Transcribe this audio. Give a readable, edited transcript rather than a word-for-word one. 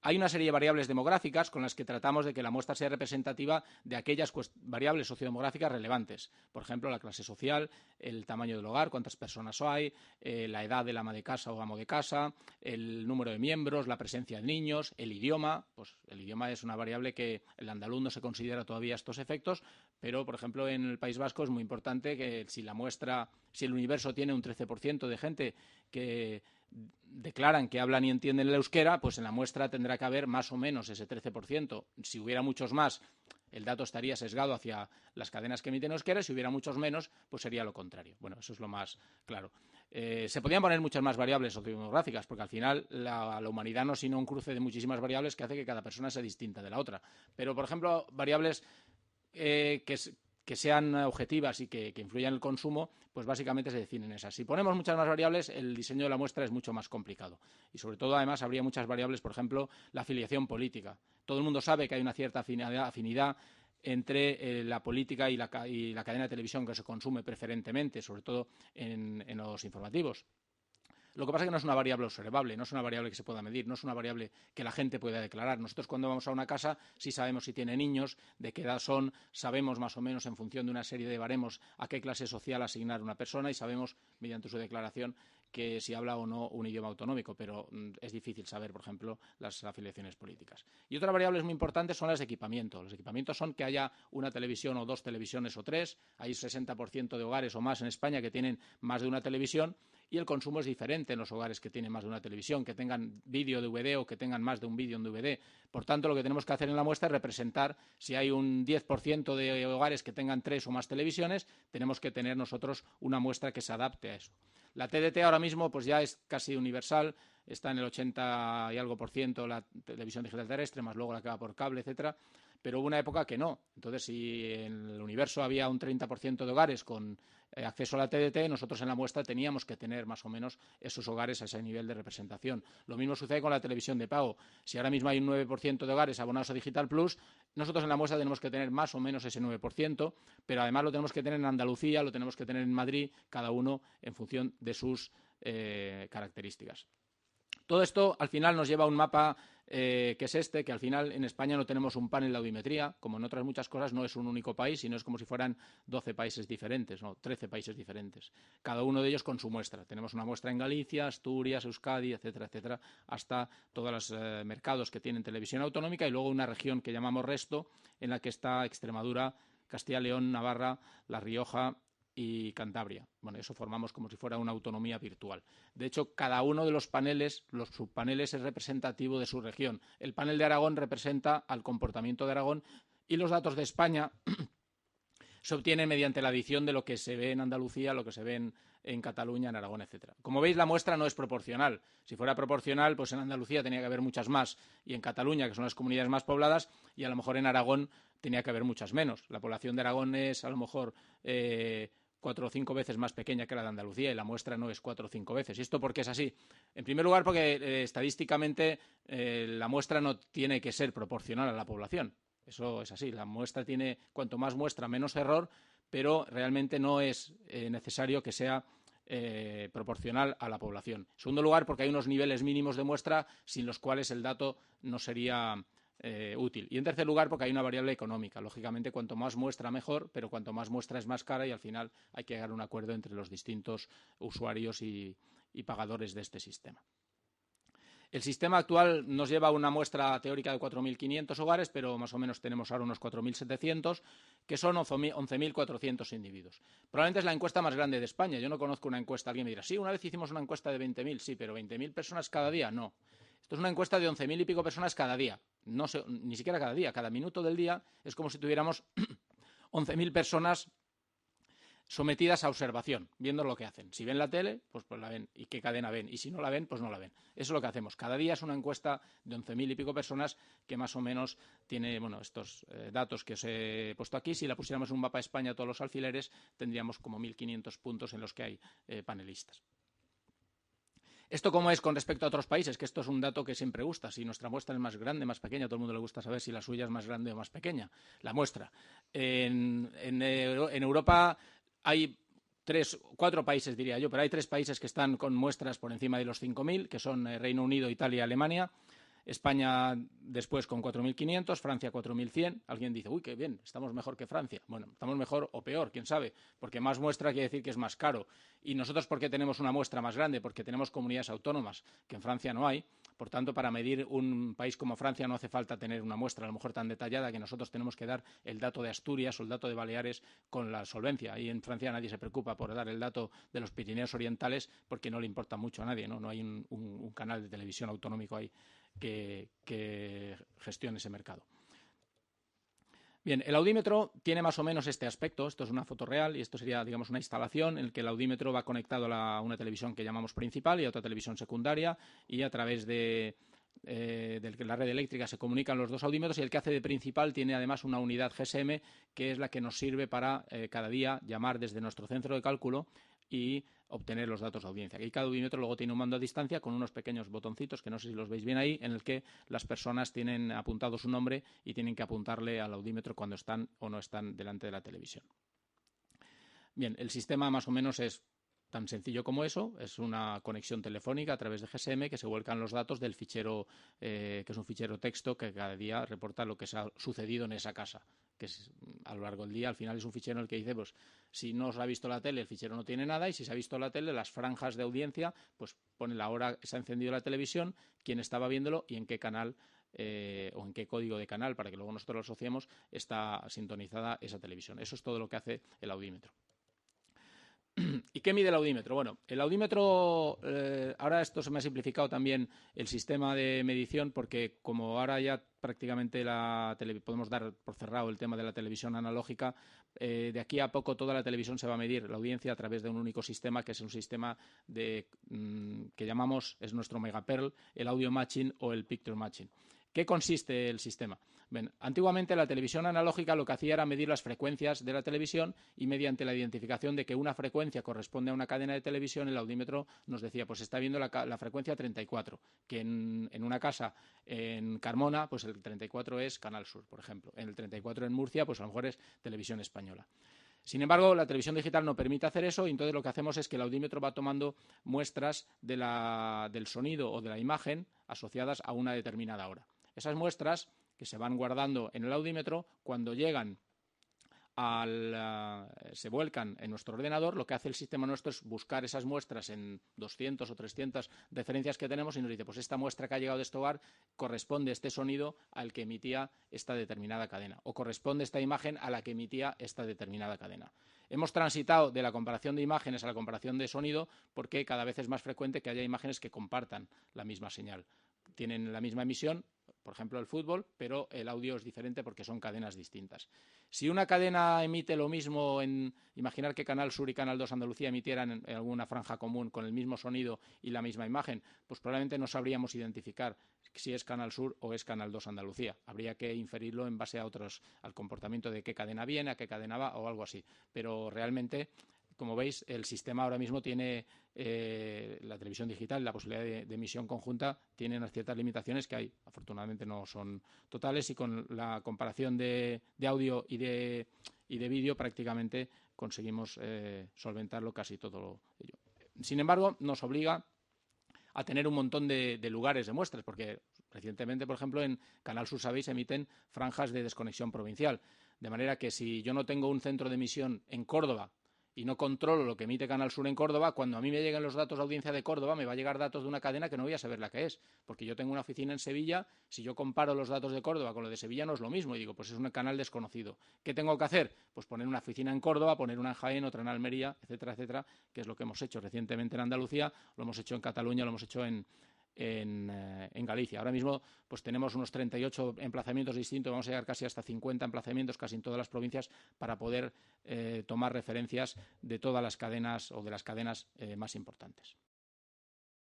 Hay una serie de variables demográficas con las que tratamos de que la muestra sea representativa de aquellas variables sociodemográficas relevantes. Por ejemplo, la clase social, el tamaño del hogar, cuántas personas hay, la edad del ama de casa o amo de casa, el número de miembros, la presencia de niños, el idioma. Pues el idioma es una variable que el andaluz no se considera todavía estos efectos, pero, por ejemplo, en el País Vasco es muy importante que si el universo tiene un 13% de gente que declaran que hablan y entienden el euskera, pues en la muestra tendrá que haber más o menos ese 13%. Si hubiera muchos más, el dato estaría sesgado hacia las cadenas que emiten euskera, y si hubiera muchos menos, pues sería lo contrario. Bueno, eso es lo más claro. Se podrían poner muchas más variables sociodemográficas, porque al final la humanidad no es sino un cruce de muchísimas variables que hace que cada persona sea distinta de la otra. Pero, por ejemplo, variables que sean objetivas y que influyan en el consumo, pues básicamente se definen esas. Si ponemos muchas más variables, el diseño de la muestra es mucho más complicado. Y sobre todo, además, habría muchas variables, por ejemplo, la afiliación política. Todo el mundo sabe que hay una cierta afinidad entre la política y la cadena de televisión que se consume preferentemente, sobre todo en los informativos. Lo que pasa es que no es una variable observable, no es una variable que se pueda medir, no es una variable que la gente pueda declarar. Nosotros, cuando vamos a una casa, sí sabemos si tiene niños, de qué edad son, sabemos más o menos en función de una serie de baremos a qué clase social asignar una persona, y sabemos mediante su declaración que si habla o no un idioma autonómico, pero es difícil saber, por ejemplo, las afiliaciones políticas. Y otra variable muy importante son las de equipamiento. Los equipamientos son que haya una televisión o dos televisiones o tres. Hay 60% de hogares o más en España que tienen más de una televisión, y el consumo es diferente en los hogares que tienen más de una televisión, que tengan vídeo DVD o que tengan más de un vídeo en DVD. Por tanto, lo que tenemos que hacer en la muestra es representar, si hay un 10% de hogares que tengan 3 o más televisiones, tenemos que tener nosotros una muestra que se adapte a eso. La TDT ahora mismo pues ya es casi universal, está en el 80 y algo por ciento la televisión digital terrestre, más luego la que va por cable, etcétera. Pero hubo una época que no. Entonces, si en el universo había un 30% de hogares con acceso a la TDT, nosotros en la muestra teníamos que tener más o menos esos hogares a ese nivel de representación. Lo mismo sucede con la televisión de pago. Si ahora mismo hay un 9% de hogares abonados a Digital Plus, nosotros en la muestra tenemos que tener más o menos ese 9%, pero además lo tenemos que tener en Andalucía, lo tenemos que tener en Madrid, cada uno en función de sus características. Todo esto al final nos lleva a un mapa que es este, que al final en España no tenemos un panel de audiometría, como en otras muchas cosas no es un único país, sino es como si fueran 12 países diferentes, no, 13 países diferentes, cada uno de ellos con su muestra. Tenemos una muestra en Galicia, Asturias, Euskadi, etcétera, etcétera, hasta todos los mercados que tienen televisión autonómica, y luego una región que llamamos resto, en la que está Extremadura, Castilla y León, Navarra, La Rioja y Cantabria. Bueno, eso formamos como si fuera una autonomía virtual. De hecho, cada uno de los paneles, los subpaneles, es representativo de su región. El panel de Aragón representa al comportamiento de Aragón, y los datos de España se obtienen mediante la adición de lo que se ve en Andalucía, lo que se ve en Cataluña, en Aragón, etcétera. Como veis, la muestra no es proporcional. Si fuera proporcional, pues en Andalucía tenía que haber muchas más, y en Cataluña, que son las comunidades más pobladas, y a lo mejor en Aragón tenía que haber muchas menos. La población de Aragón es a lo mejor 4 o 5 veces más pequeña que la de Andalucía, y la muestra no es 4 o 5 veces. ¿Y esto por qué es así? En primer lugar, porque estadísticamente la muestra no tiene que ser proporcional a la población. Eso es así. La muestra tiene, cuanto más muestra, menos error, pero realmente no es necesario que sea proporcional a la población. En segundo lugar, porque hay unos niveles mínimos de muestra sin los cuales el dato no sería útil. Y en tercer lugar, porque hay una variable económica. Lógicamente, cuanto más muestra, mejor, pero cuanto más muestra es más cara, y al final hay que llegar a un acuerdo entre los distintos usuarios y pagadores de este sistema. El sistema actual nos lleva a una muestra teórica de 4.500 hogares, pero más o menos tenemos ahora unos 4.700, que son 11.400 individuos. Probablemente es la encuesta más grande de España. Yo no conozco una encuesta. Alguien me dirá, sí, una vez hicimos una encuesta de 20.000, sí, pero 20.000 personas cada día, no. Esto es una encuesta de 11.000 y pico personas cada día. No sé, ni siquiera cada día, cada minuto del día es como si tuviéramos 11.000 personas sometidas a observación, viendo lo que hacen. Si ven la tele, pues la ven. ¿Y qué cadena ven? Y si no la ven, pues no la ven. Eso es lo que hacemos. Cada día es una encuesta de 11.000 y pico personas que más o menos tiene estos datos que os he puesto aquí. Si la pusiéramos en un mapa de España, todos los alfileres, tendríamos como 1.500 puntos en los que hay panelistas. ¿Esto cómo es con respecto a otros países? Que esto es un dato que siempre gusta. Si nuestra muestra es más grande, más pequeña, a todo el mundo le gusta saber si la suya es más grande o más pequeña. La muestra. En Europa hay 4 países, diría yo, pero hay 3 países que están con muestras por encima de los 5.000, que son Reino Unido, Italia y Alemania. España después con 4.500, Francia 4.100. Alguien dice, uy, qué bien, estamos mejor que Francia. Bueno, estamos mejor o peor, quién sabe, porque más muestra quiere decir que es más caro. Y nosotros, ¿por qué tenemos una muestra más grande? Porque tenemos comunidades autónomas, que en Francia no hay. Por tanto, para medir un país como Francia no hace falta tener una muestra a lo mejor tan detallada, que nosotros tenemos que dar el dato de Asturias o el dato de Baleares con la solvencia. Y en Francia nadie se preocupa por dar el dato de los Pirineos Orientales porque no le importa mucho a nadie, ¿no? No hay un canal de televisión autonómico ahí que gestione ese mercado. Bien, el audímetro tiene más o menos este aspecto. Esto es una foto real y esto sería, digamos, una instalación en la que el audímetro va conectado a una televisión que llamamos principal y a otra televisión secundaria, y a través de la red eléctrica se comunican los dos audímetros, y el que hace de principal tiene además una unidad GSM, que es la que nos sirve para cada día llamar desde nuestro centro de cálculo y obtener los datos de audiencia. Y cada audímetro luego tiene un mando a distancia con unos pequeños botoncitos, que no sé si los veis bien ahí, en el que las personas tienen apuntado su nombre y tienen que apuntarle al audímetro cuando están o no están delante de la televisión. Bien, el sistema más o menos es tan sencillo como eso. Es una conexión telefónica a través de GSM que se vuelcan los datos del fichero, que es un fichero texto que cada día reporta lo que se ha sucedido en esa casa, que es, a lo largo del día, al final es un fichero en el que dice, pues, si no se ha visto la tele, el fichero no tiene nada, y si se ha visto la tele, las franjas de audiencia, pues pone la hora que se ha encendido la televisión, quién estaba viéndolo y en qué canal o en qué código de canal, para que luego nosotros lo asociemos, está sintonizada esa televisión. Eso es todo lo que hace el audímetro. ¿Y qué mide el audímetro? Bueno, el audímetro, ahora esto se me ha simplificado también el sistema de medición, porque como ahora ya prácticamente podemos dar por cerrado el tema de la televisión analógica, de aquí a poco toda la televisión se va a medir la audiencia a través de un único sistema, que es un sistema que llamamos, es nuestro Megaperl, el Audio Matching o el Picture Matching. ¿Qué consiste el sistema? Bien, antiguamente la televisión analógica lo que hacía era medir las frecuencias de la televisión, y mediante la identificación de que una frecuencia corresponde a una cadena de televisión, el audímetro nos decía, pues está viendo la frecuencia 34, que en una casa en Carmona, pues el 34 es Canal Sur, por ejemplo. En el 34 en Murcia, pues a lo mejor es Televisión Española. Sin embargo, la televisión digital no permite hacer eso, y entonces lo que hacemos es que el audímetro va tomando muestras del sonido o de la imagen asociadas a una determinada hora. Esas muestras, que se van guardando en el audímetro, cuando llegan se vuelcan en nuestro ordenador, lo que hace el sistema nuestro es buscar esas muestras en 200 o 300 referencias que tenemos, y nos dice, pues esta muestra que ha llegado de este hogar corresponde este sonido al que emitía esta determinada cadena, o corresponde esta imagen a la que emitía esta determinada cadena. Hemos transitado de la comparación de imágenes a la comparación de sonido, porque cada vez es más frecuente que haya imágenes que compartan la misma señal. Tienen la misma emisión, por ejemplo el fútbol, pero el audio es diferente porque son cadenas distintas. Si una cadena emite lo mismo, imaginar que Canal Sur y Canal 2 Andalucía emitieran en alguna franja común con el mismo sonido y la misma imagen, pues probablemente no sabríamos identificar si es Canal Sur o es Canal 2 Andalucía. Habría que inferirlo en base al comportamiento de qué cadena viene, a qué cadena va o algo así. Pero realmente, como veis, el sistema ahora mismo tiene la televisión digital, la posibilidad de emisión conjunta, tiene unas ciertas limitaciones que hay. Afortunadamente no son totales, y con la comparación de audio y de vídeo prácticamente conseguimos solventarlo casi todo ello. Sin embargo, nos obliga a tener un montón de lugares de muestras, porque recientemente, por ejemplo, en Canal Sur, sabéis, emiten franjas de desconexión provincial. De manera que si yo no tengo un centro de emisión en Córdoba y no controlo lo que emite Canal Sur en Córdoba, cuando a mí me lleguen los datos de audiencia de Córdoba, me va a llegar datos de una cadena que no voy a saber la que es, porque yo tengo una oficina en Sevilla. Si yo comparo los datos de Córdoba con lo de Sevilla, no es lo mismo, y digo, pues es un canal desconocido. ¿Qué tengo que hacer? Pues poner una oficina en Córdoba, poner una en Jaén, otra en Almería, etcétera, etcétera, que es lo que hemos hecho recientemente en Andalucía, lo hemos hecho en Cataluña, lo hemos hecho en Galicia. Ahora mismo pues tenemos unos 38 emplazamientos distintos, vamos a llegar casi hasta 50 emplazamientos casi en todas las provincias, para poder tomar referencias de todas las cadenas o de las cadenas más importantes.